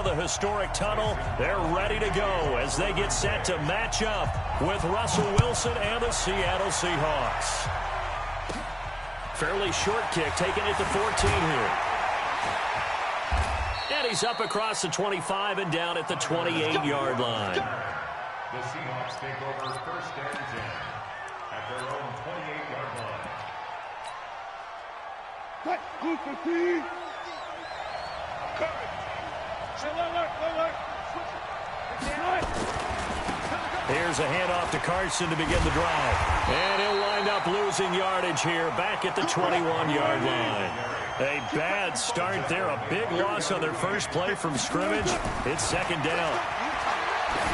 of the historic tunnel. They're ready to go as they get set to match up with Russell Wilson and the Seattle Seahawks. Fairly short kick, taking it to 14 here. And he's up across the 25 and down at the 28-yard line. The Seahawks take over first and 10 at their own 28-yard line. Here's a handoff to Carson to begin the drive. And he'll wind up losing yardage here back at the 21-yard line. A bad start there. A big loss on their first play from scrimmage. It's second down.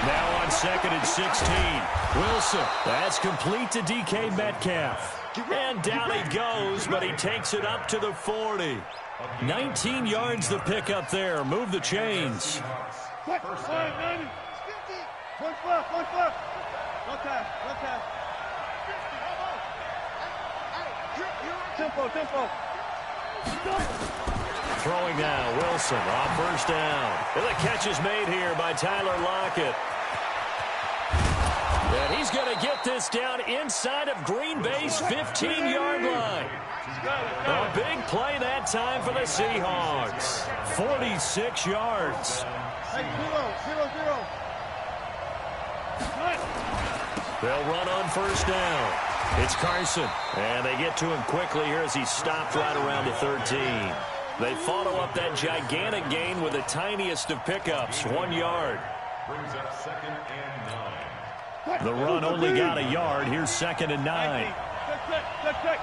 Now on second and 16. Wilson. That's complete to DK Metcalf. And down he goes, but he takes it up to the 40. 19 yards to pick up there. Move the chains. First down. One left. No time. Tempo. Throwing now, Wilson on first down. And the catch is made here by Tyler Lockett. And he's going to get this down inside of Green Bay's 15-yard line. A big play that time for the Seahawks. 46 yards. 0. They'll run on first down. It's Carson. And they get to him quickly here as he stopped right around the 13. They follow up that gigantic gain with the tiniest of pickups, 1 yard. Brings up second and 9. The run only got a yard. Here's second and 9. Check.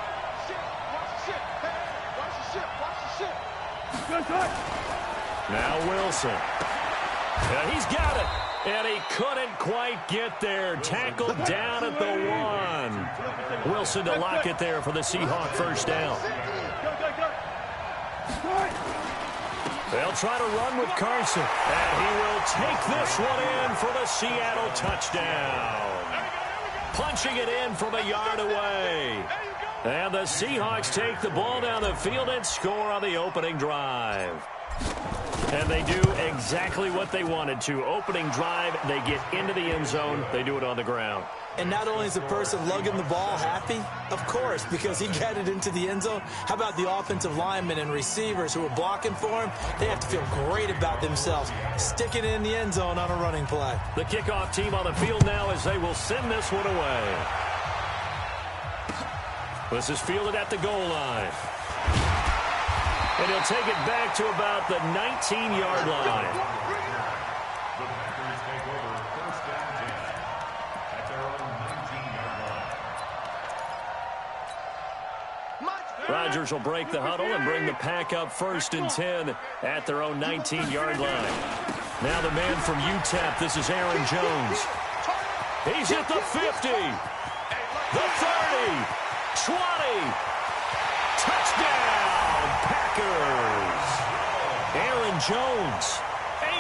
Now Wilson. And he's got it. And he couldn't quite get there. Tackled down at the 1. Wilson to lock it there for the Seahawk first down. They'll try to run with Carson. And he will take this one in for the Seattle touchdown. Punching it in from a yard away. And the Seahawks take the ball down the field and score on the opening drive. And they do exactly what they wanted to. Opening drive, they get into the end zone. They do it on the ground. And not only is the person lugging the ball happy, of course, because he got it into the end zone. How about the offensive linemen and receivers who are blocking for him? They have to feel great about themselves, sticking it in the end zone on a running play. The kickoff team on the field now as they will send this one away. This is fielded at the goal line. And he'll take it back to about the 19-yard line. The Packers take over first and 10 at their own 19-yard line. Rodgers will break the huddle and bring the pack up first and 10 at their own 19-yard line. Now the man from UTEP, this is Aaron Jones. He's at the 50, the 30, 20, touchdown! Packers. Aaron Jones,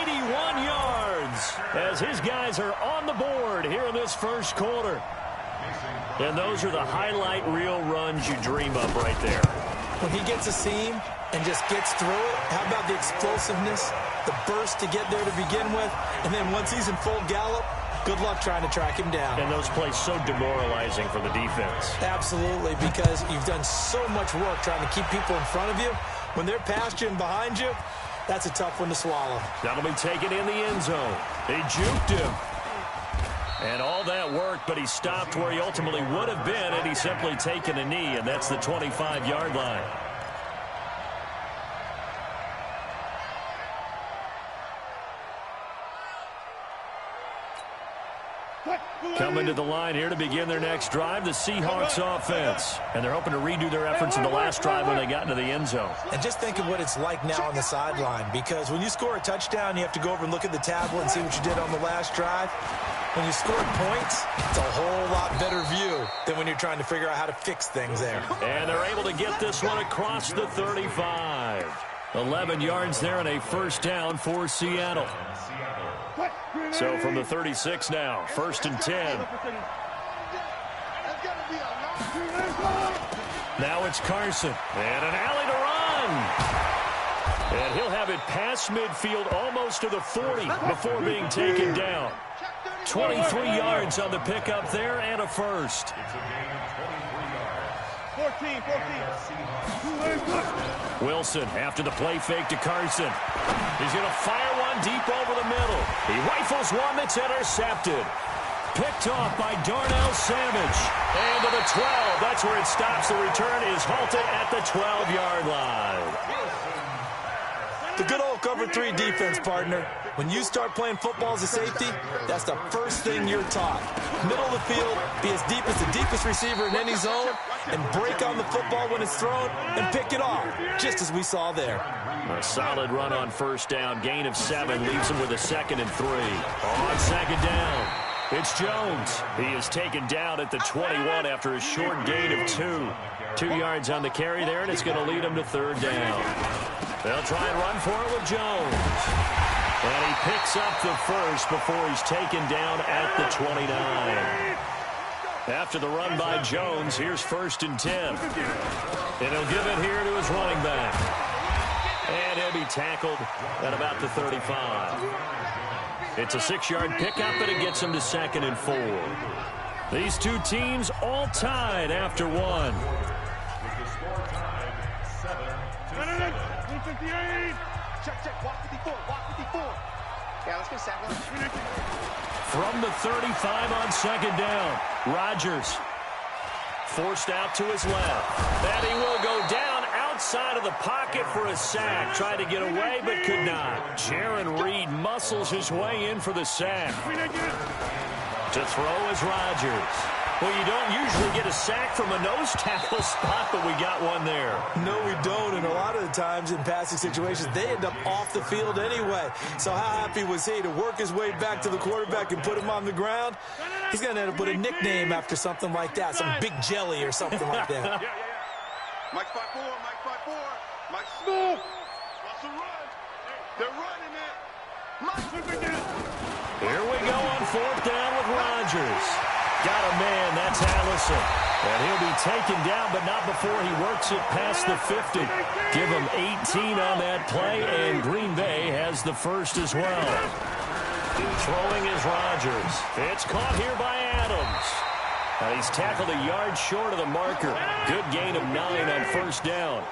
81 yards as his guys are on the board here in this first quarter. And those are the highlight reel runs you dream of right there. When he gets a seam and just gets through it, how about the explosiveness, the burst to get there to begin with, and then once he's in full gallop, good luck trying to track him down. And those plays so demoralizing for the defense. Absolutely, because you've done so much work trying to keep people in front of you. When they're past you and behind you, that's a tough one to swallow. That'll be taken in the end zone. They juked him. And all that work, but he stopped where he ultimately would have been, and he's simply taken a knee, and that's the 25-yard line. Coming to the line here to begin their next drive, the Seahawks offense. And they're hoping to redo their efforts in the last drive when they got into the end zone. And just think of what it's like now on the sideline, because when you score a touchdown, you have to go over and look at the tablet and see what you did on the last drive. When you scored points, it's a whole lot better view than when you're trying to figure out how to fix things there. And they're able to get this one across the 35. 11 yards there and a first down for Seattle. So from the 36 now, first and 10. Now it's Carson. And an alley to run. And he'll have it past midfield almost to the 40 before being taken down. 23 yards on the pickup there and a first. It's a gain of 23 yards. 14. Wilson after the play fake to Carson. He's going to fire one deep over the middle. He rifles one that's intercepted. Picked off by Darnell Savage. And to the 12. That's where it stops. The return is halted at the 12-yard line. The good old cover 3 defense, partner. When you start playing football as a safety, that's the first thing you're taught. Middle of the field, be as deep as the deepest receiver in any zone, and break on the football when it's thrown and pick it off, just as we saw there. A solid run on first down. Gain of 7 leaves him with a 2nd and 3. On second down, it's Jones. He is taken down at the 21 after a short gain of 2. 2 yards on the carry there, and it's going to lead him to third down. They'll try and run for it with Jones. And he picks up the first before he's taken down at the 29. After the run by Jones, here's 1st and 10. And he'll give it here to his running back. And he'll be tackled at about the 35. It's a 6-yard pickup, and it gets him to 2nd and 4. These two teams all tied after 1. With the score tied 7-7. 158. Check. Walk 54. Yeah, let's go, Sam. From the 35 on second down, Rodgers forced out to his left. And he will go down outside of the pocket for a sack. Tried to get away, but could not. Jaron Reed muscles his way in for the sack. To throw is Rodgers. Well, you don't usually get a sack from a nose tackle spot, but we got one there. No, we don't, and a lot of the times in passing situations, they end up off the field anyway. So how happy was he to work his way back to the quarterback and put him on the ground? He's going to end up with a nickname after something like that, some Big Jelly or something like that. Mike 5-4. Mike Smooth. What's the run? They're running it. Here we go on 4th down with Rodgers. Got a man, that's Allison. And he'll be taken down, but not before he works it past the 50. Give him 18 on that play, and Green Bay has the first as well. Throwing is Rodgers. It's caught here by Adams. Now he's tackled a yard short of the marker. Good gain of 9 on first down.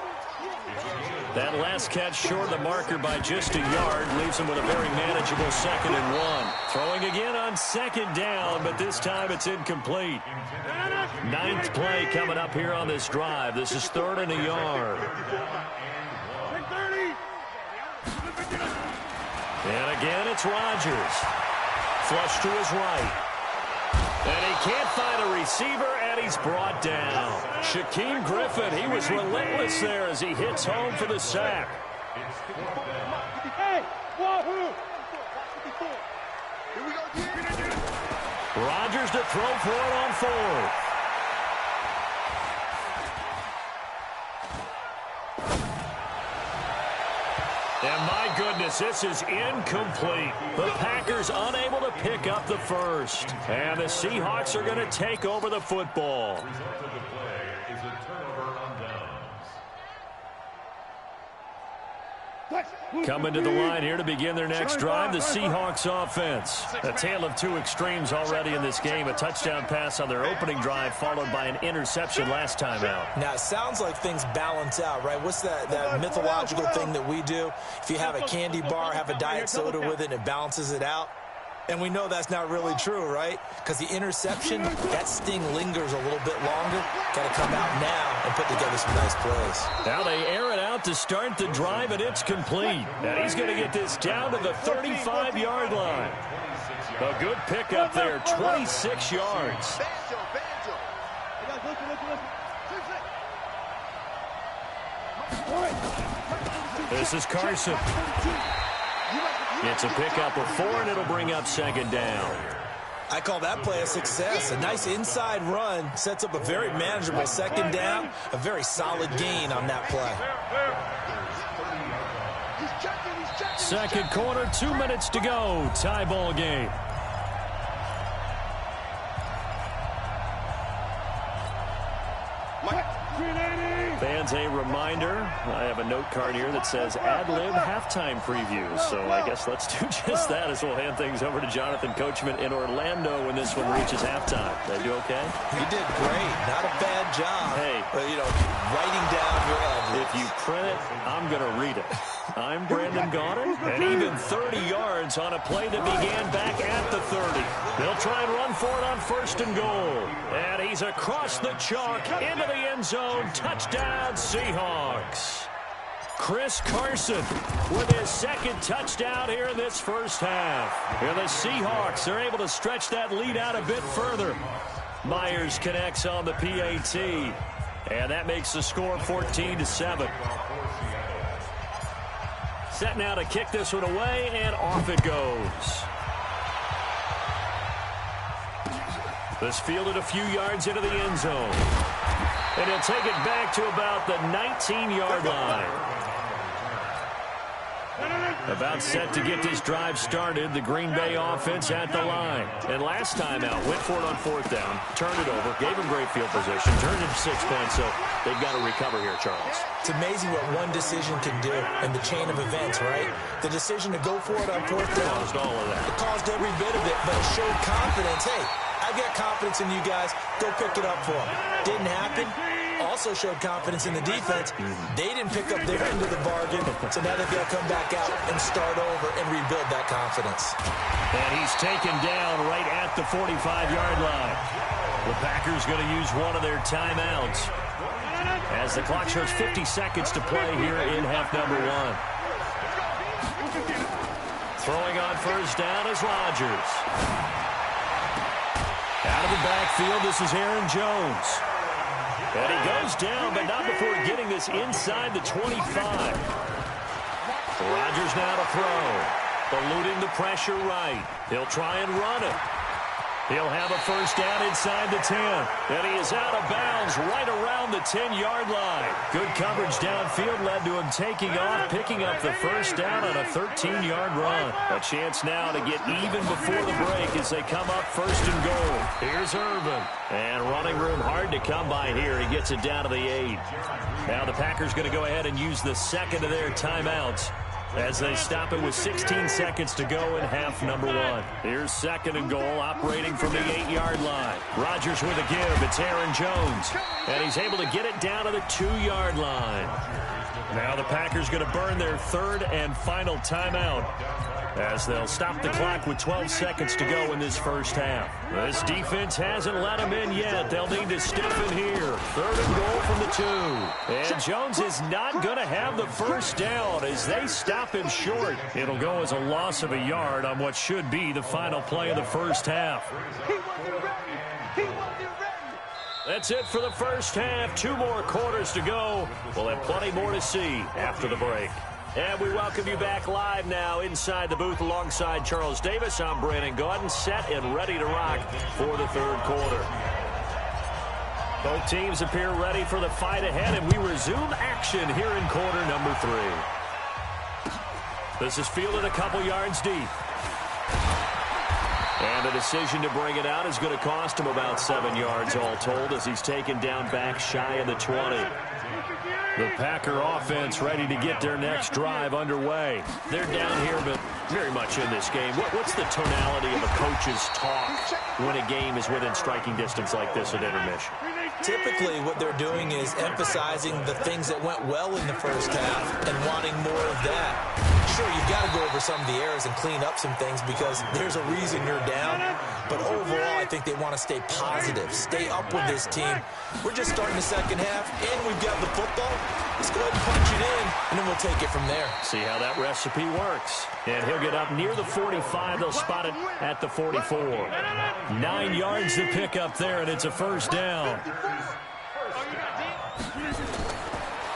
That last catch short of the marker by just a yard leaves him with a very manageable 2nd and 1. Throwing again on second down, but this time it's incomplete. 9th play coming up here on this drive. This is 3rd and a yard. And again, it's Rodgers. Flush to his right. And he can't find a receiver, and he's brought down. Shaquem Griffin, he was relentless there as he hits home for the sack. Hey, wahoo! Rodgers to throw for it on 4th. And my goodness, this is incomplete. The Packers unable to pick up the first. And the Seahawks are going to take over the football. The result of the play is a turnover on downs. Coming to the line here to begin their next drive, the Seahawks offense. A tale of two extremes already in this game. A touchdown pass on their opening drive, followed by an interception last time out. Now, it sounds like things balance out, right? What's that mythological thing that we do? If you have a candy bar, have a diet soda with it, and it balances it out. And we know that's not really true, right? Because the interception, that sting lingers a little bit longer. Got to come out now and put together some nice plays. Now they air it out to start the drive, and it's complete. And he's going to get this down to the 35-yard line. A good pickup there, 26 yards. This is Carson. It's a pickup of 4, and it'll bring up second down. I call that play a success. A nice inside run sets up a very manageable second down. A very solid gain on that play. Second quarter, 2 minutes to go. Tie ball game. Fans fans, a reminder. I have a note card here that says ad-lib halftime previews. So I guess let's do just that as we'll hand things over to Jonathan Coachman in Orlando when this one reaches halftime. Did I do okay? You did great. Not a bad job. Hey. But, writing down your edges. If you print it, I'm going to read it. I'm Brandon Gaudin, and even 30 yards on a play that began back at the 30. They'll try and run for it on 1st and goal. And he's across the chalk into the end zone. Touchdown, Seahawks. Chris Carson with his 2nd touchdown here in this first half. And the Seahawks are able to stretch that lead out a bit further. Myers connects on the PAT. And that makes the score 14-7. Set now to kick this one away, and off it goes. This fielded a few yards into the end zone. And he'll take it back to about the 19-yard line. About set to get this drive started, the Green Bay offense at the line. And last time out, went for it on 4th down, turned it over, gave him great field position, turned it to 6 points, so they've got to recover here, Charles. It's amazing what one decision can do in the chain of events, right? The decision to go for it on 4th down. Caused all of that. It caused every bit of it, but it showed confidence. Hey, I've got confidence in you guys. Go pick it up for them. Didn't happen. Also showed confidence in the defense. They didn't pick up their end of the bargain, so now they've got to come back out and start over and rebuild that confidence. And he's taken down right at the 45-yard line. The Packers going to use one of their timeouts as the clock shows 50 seconds to play here in half number 1. Throwing on 1st down is Rodgers. Out of the backfield, this is Aaron Jones. And he goes down, but not before getting this inside the 25. Rodgers now to throw. Eluding the pressure right. He'll try and run it. He'll have a 1st down inside the 10. And he is out of bounds right around the 10-yard line. Good coverage downfield led to him taking off, picking up the 1st down on a 13-yard run. A chance now to get even before the break as they come up 1st and goal. Here's Irvin. And running room hard to come by here. He gets it down to the 8. Now the Packers going to go ahead and use the 2nd of their timeouts as they stop it with 16 seconds to go in half number 1. Here's 2nd and goal, operating from the 8-yard line. Rodgers with a give. It's Aaron Jones. And he's able to get it down to the 2-yard line. Now the Packers going to burn their 3rd and final timeout as they'll stop the clock with 12 seconds to go in this first half. This defense hasn't let them in yet. They'll need to stiffen here. 3rd and goal from the 2. And Jones is not going to have the 1st down as they stop him short. It'll go as a loss of a yard on what should be the final play of the first half. That's it for the first half. 2 more quarters to go. We'll have plenty more to see after the break. And we welcome you back live now inside the booth alongside Charles Davis. I'm Brandon Gaudin, set and ready to rock for the 3rd quarter. Both teams appear ready for the fight ahead, and we resume action here in quarter number 3. This is fielded a couple yards deep. And the decision to bring it out is going to cost him about 7 yards all told as he's taken down back shy of the 20. The Packer offense ready to get their next drive underway. They're down here, but very much in this game. What's the tonality of a coach's talk when a game is within striking distance like this at intermission? Typically, what they're doing is emphasizing the things that went well in the first half and wanting more of that. Sure, you've got to go over some of the errors and clean up some things because there's a reason you're down. But overall, I think they want to stay positive, stay up with this team. We're just starting the second half, and we've got the football. Let's go ahead and punch it in, and then we'll take it from there. See how that recipe works. And he'll get up near the 45. They'll spot it at the 44. 9 yards to pick up there, and it's a 1st down.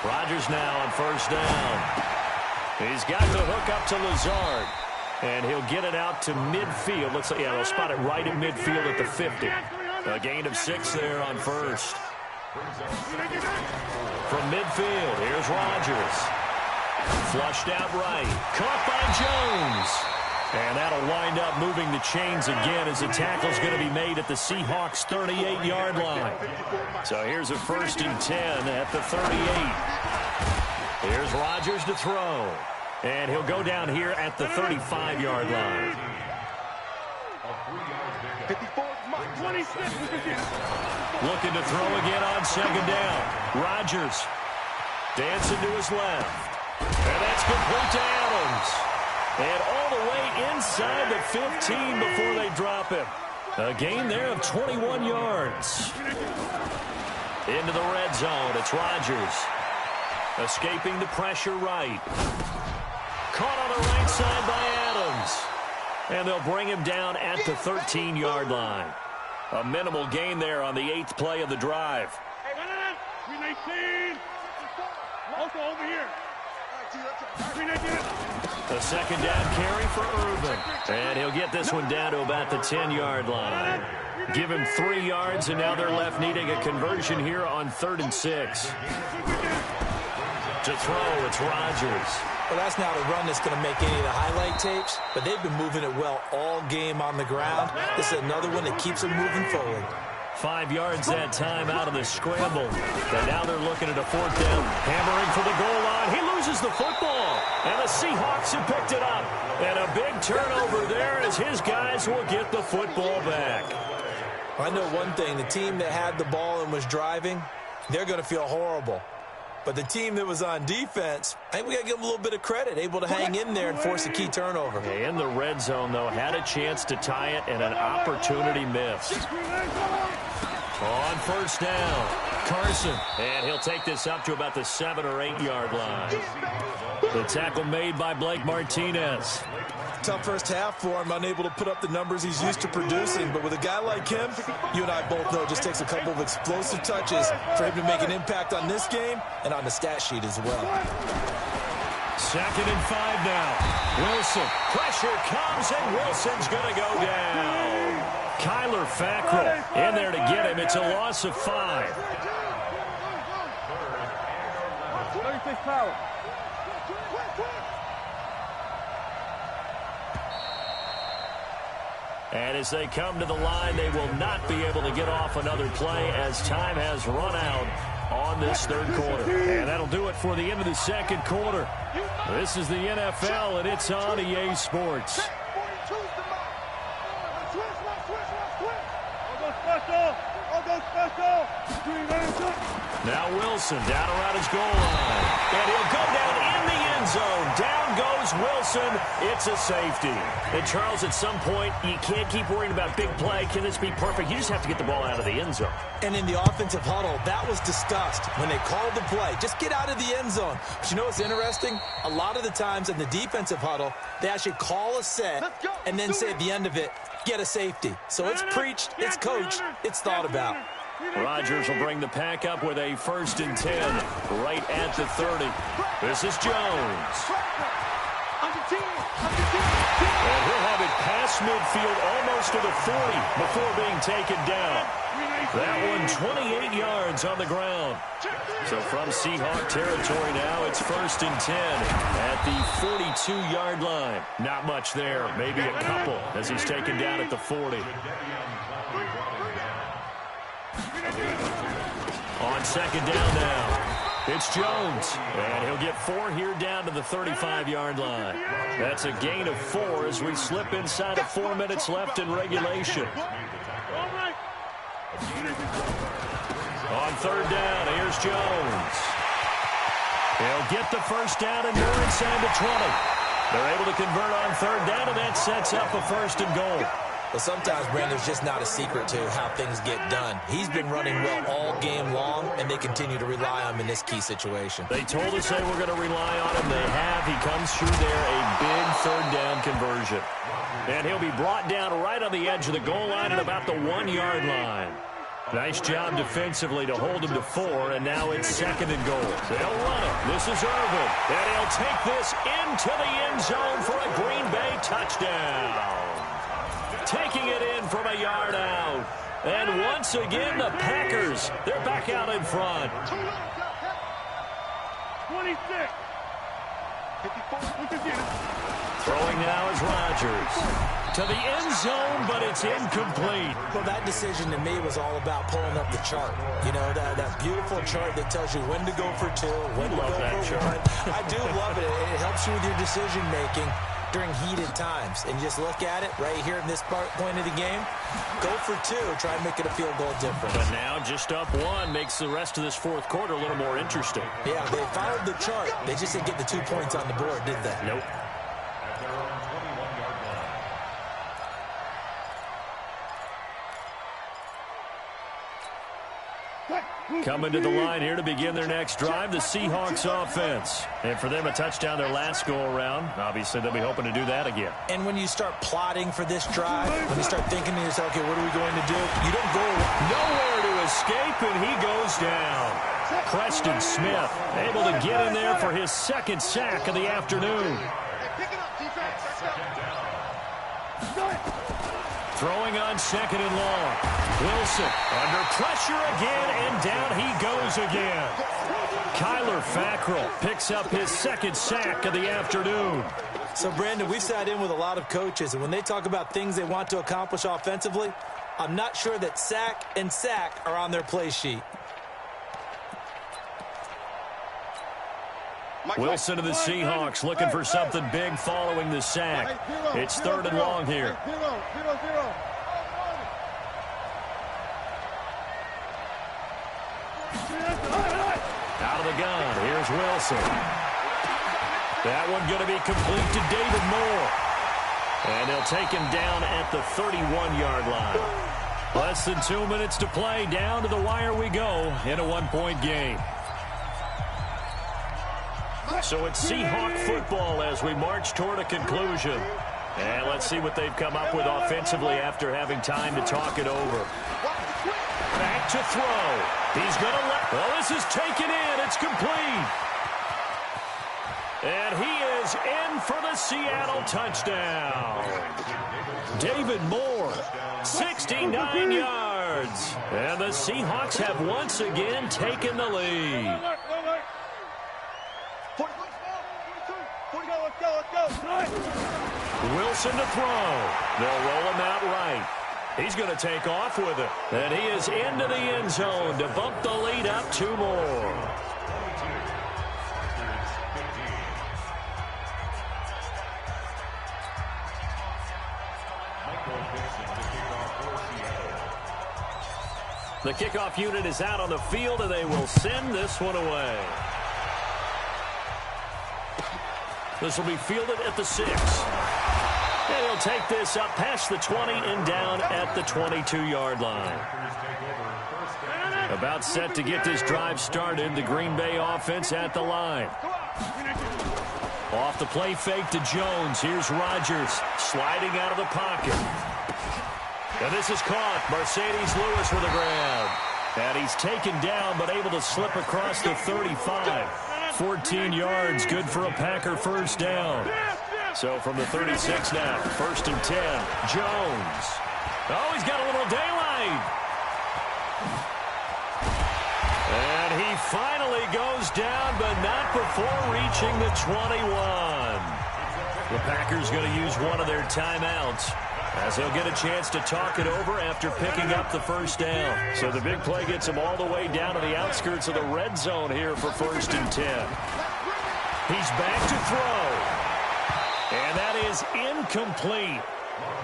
Rodgers now on 1st down. He's got the hook up to Lazard. And he'll get it out to midfield. Let's see, yeah, they'll spot it right at midfield at the 50. A gain of 6 there on 1st. From midfield, here's Rodgers. Flushed out right. Caught by Jones. And that'll wind up moving the chains again as the tackle's going to be made at the Seahawks' 38-yard line. So here's a 1st and 10 at the 38. Here's Rodgers to throw. And he'll go down here at the 35-yard line. 54, 26. Looking to throw again on 2nd down. Rodgers dancing to his left. And that's complete to Adams. And all the way inside the 15 before they drop him. A gain there of 21 yards. Into the red zone. It's Rodgers. Escaping the pressure right. Caught on the right side by Adams. And they'll bring him down at the 13-yard line. A minimal gain there on the 8th play of the drive. Also over here. A 2nd down carry for Urban. And he'll get this one down to about the 10-yard line. Give him 3 yards, and now they're left needing a conversion here on 3rd and 6. To throw, it's Rodgers. Well, that's not a run that's going to make any of the highlight tapes, but they've been moving it well all game on the ground. This is another one that keeps them moving forward. 5 yards that time out of the scramble. And now they're looking at a 4th down. Hammering for the goal line. He loses the football. And the Seahawks have picked it up. And a big turnover there as his guys will get the football back. I know one thing. The team that had the ball and was driving, they're going to feel horrible. But the team that was on defense, I think we got to give them a little bit of credit, able to hang in there and force a key turnover. In the red zone, though, had a chance to tie it and an opportunity missed. On 1st down, Carson. And he'll take this up to about the 7 or 8 yard line. The tackle made by Blake Martinez. Tough first half for him, unable to put up the numbers he's used to producing. But with a guy like him, you and I both know it just takes a couple of explosive touches for him to make an impact on this game and on the stat sheet as well. 2nd and 5 now. Wilson. Pressure comes, and Wilson's going to go down. Kyler Fackrell in there to get him. It's a loss of 5. 36 power. And as they come to the line, they will not be able to get off another play as time has run out on this 3rd quarter. And that'll do it for the end of the 2nd quarter. This is the NFL, and it's on EA Sports. Now Wilson down around his goal line. And he'll go down in the end zone. Down goes Wilson. It's a safety. And Charles, at some point, you can't keep worrying about big play. Can this be perfect? You just have to get the ball out of the end zone. And in the offensive huddle, that was discussed when they called the play. Just get out of the end zone. But you know what's interesting? A lot of the times in the defensive huddle, they actually call a set and then say at the end of it, get a safety. So it's preached, it's coached, it's thought about. Rodgers will bring the pack up with a 1st and 10 right at the 30. This is Jones. And he'll have it past midfield almost to the 40 before being taken down. That one 28 yards on the ground. So from Seahawk territory now, it's 1st and 10 at the 42-yard line. Not much there, maybe a couple as he's taken down at the 40. On 2nd down now, it's Jones. And he'll get 4 here down to the 35-yard line. That's a gain of 4 as we slip inside of 4 minutes left in regulation. On 3rd down, here's Jones. He'll get the 1st down and more inside the 20. They're able to convert on 3rd down, and that sets up a 1st and goal. Well, sometimes, Brandon, there's just not a secret to how things get done. He's been running well all game long, and they continue to rely on him in this key situation. They told us they were going to rely on him. They have. He comes through there, a big 3rd down conversion. And he'll be brought down right on the edge of the goal line at about the 1-yard line. Nice job defensively to hold him to 4, and now it's 2nd and goal. They'll run it. This is Irvin, and he'll take this into the end zone for a Green Bay touchdown. Taking it in from a yard out. And once again, the Packers, they're back out in front. 26. 54. Throwing now is Rodgers. To the end zone, but it's incomplete. Well, that decision to me was all about pulling up the chart. You know, that beautiful chart that tells you when to go for 2, when to go for 1. I do love it. It helps you with your decision-making during heated times. And you just look at it right here in this point of the game. Go for 2. Try and make it a field goal difference. But now just up 1 makes the rest of this fourth quarter a little more interesting. Yeah, they followed the chart. They just didn't get the 2 points on the board, did they? Nope. At their own 21-yard line. Coming to the line here to begin their next drive, the Seahawks offense. And for them, a touchdown their last go-around. Obviously, they'll be hoping to do that again. And when you start plotting for this drive, when you start thinking to yourself, okay, what are we going to do? You don't go nowhere to escape, and he goes down. Preston Smith able to get in there for his second sack of the afternoon. Throwing on second and long. Wilson under pressure again, and down he goes again. Kyler Fackrell picks up his second sack of the afternoon. So, Brandon, we've sat in with a lot of coaches, and when they talk about things they want to accomplish offensively, I'm not sure that sack and sack are on their play sheet. Wilson to the Seahawks looking for something big following the sack. It's third and long here. Out of the gun, here's Wilson. That one going to be complete to David Moore. And they'll take him down at the 31-yard line. Less than 2 minutes to play. Down to the wire we go in a one-point game. So it's Seahawk football as we march toward a conclusion. And let's see what they've come up with offensively after having time to talk it over. Back to throw. He's going to let... Well, this is taken in. It's complete. And he is in for the Seattle touchdown. David Moore, 69 yards. And the Seahawks have once again taken the lead. Wilson to throw. They'll roll him out right. He's going to take off with it. And he is into the end zone to bump the lead up 2 more. The kickoff unit is out on the field, and they will send this one away. This will be fielded at the 6. And he'll take this up past the 20 and down at the 22-yard line. About set to get this drive started. The Green Bay offense at the line. Off the play fake to Jones. Here's Rodgers sliding out of the pocket. And this is caught. Mercedes Lewis with a grab. And he's taken down but able to slip across the 35. 14 yards, good for a Packer first down. So from the 36 now, 1st and 10. Jones. Oh, he's got a little daylight. And he finally goes down, but not before reaching the 21. The Packers going to use one of their timeouts, as they'll get a chance to talk it over after picking up the first down. So the big play gets them all the way down to the outskirts of the red zone here for 1st and 10. He's back to throw. And that is incomplete.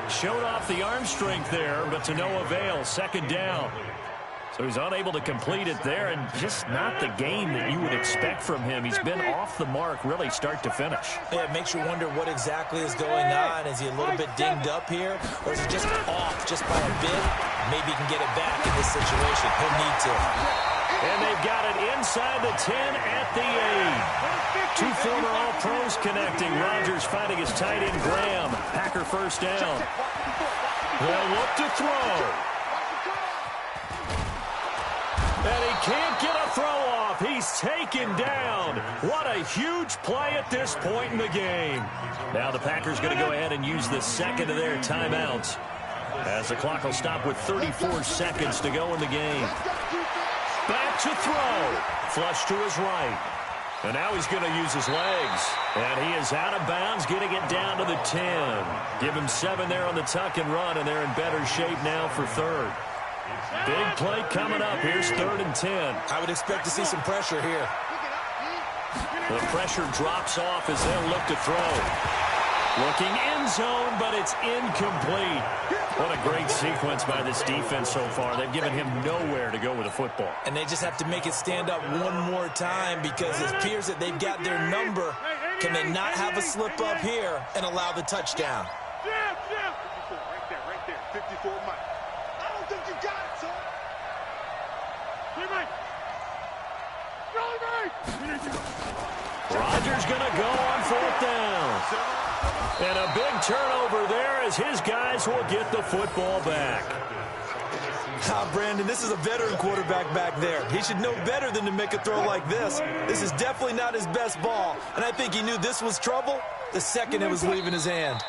Showed off the arm strength there, but to no avail. 2nd down. So he's unable to complete it there, and just not the game that you would expect from him. He's been off the mark really start to finish. Yeah, it makes you wonder what exactly is going on. Is he a little bit dinged up here, or is he just off just by a bit? Maybe he can get it back in this situation. He'll need to. And they've got it inside the 10 at the 8. 2 former All-Pros connecting. Rodgers finding his tight end Graham. Packer first down. They'll look to throw. And he can't get a throw off. He's taken down. What a huge play at this point in the game. Now the Packers going to go ahead and use the second of their timeouts, as the clock will stop with 34 seconds to go in the game. Back to throw. Flush to his right. And now he's going to use his legs. And he is out of bounds, getting it down to the 10. Give him 7 there on the tuck and run, and they're in better shape now for third. Big play coming up. Here's 3rd and 10. I would expect to see some pressure here. The pressure drops off as they'll look to throw. Looking end zone, but it's incomplete. What a great sequence by this defense so far. They've given him nowhere to go with the football. And they just have to make it stand up one more time because it appears that they've got their number. Can they not have a slip up here and allow the touchdown? 54, right there. 54, Mike. I don't think you got it, son. Rodgers going to go on 4th down. And a big turnover there as his guys will get the football back. Brandon, this is a veteran quarterback back there. He should know better than to make a throw like this. This is definitely not his best ball, and I think he knew this was trouble the second it was leaving his hand.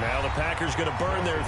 Now the Packers going to burn their